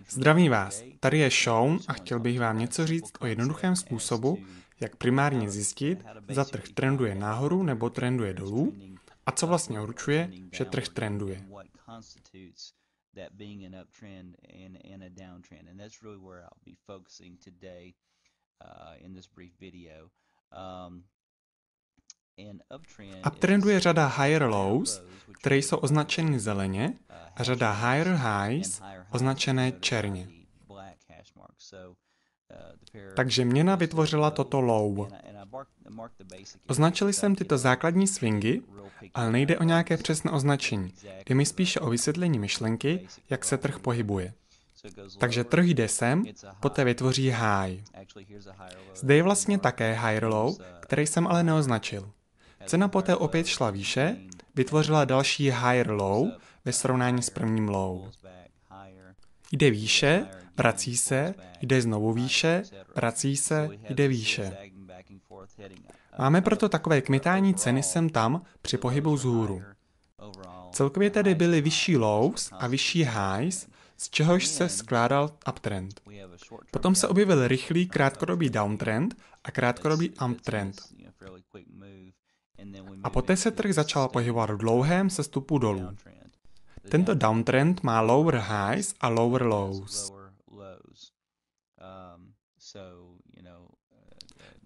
Zdravím vás, tady je Sean a chtěl bych vám něco říct o jednoduchém způsobu, jak primárně zjistit, zda trh trenduje nahoru nebo trenduje dolů a co vlastně určuje, že trh trenduje. Uptrendu je řada higher lows, které jsou označeny zeleně, a řada higher highs, označené černě. Takže měna vytvořila toto low. Označil jsem tyto základní swingy, ale nejde o nějaké přesné označení. Jde mi spíše o vysvětlení myšlenky, jak se trh pohybuje. Takže trh jde sem, poté vytvoří high. Zde je vlastně také higher low, který jsem ale neoznačil. Cena poté opět šla výše, vytvořila další higher low ve srovnání s prvním low. Jde výše, vrací se, jde znovu výše, vrací se, jde výše. Máme proto takové kmitání ceny sem tam při pohybu vzhůru. Celkově tedy byly vyšší lows a vyšší highs, z čehož se skládal uptrend. Potom se objevil rychlý krátkodobý downtrend a krátkodobý uptrend. A poté se trh začal pohybovat v dlouhém sestupu dolů. Tento downtrend má lower highs a lower lows.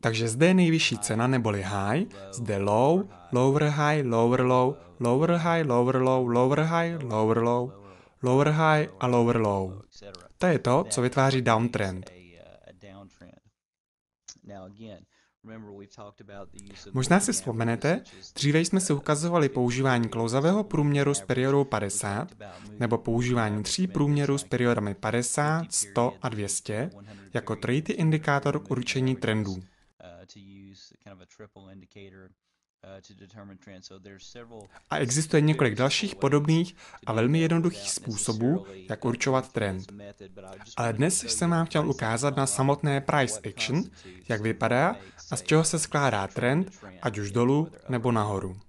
Takže zde je nejvyšší cena neboli high, zde low, lower high, lower low, lower high, lower low, lower high, lower low, lower high a lower low. To je to, co vytváří downtrend. Možná si vzpomenete, dříve jsme si ukazovali používání klouzavého průměru s periodou 50 nebo používání 3 průměrů s periodami 50, 100 a 200 jako trojitý indikátor k určení trendů. A existuje několik dalších podobných a velmi jednoduchých způsobů, jak určovat trend. Ale dnes jsem vám chtěl ukázat na samotné price action, jak vypadá a z čeho se skládá trend, ať už dolů nebo nahoru.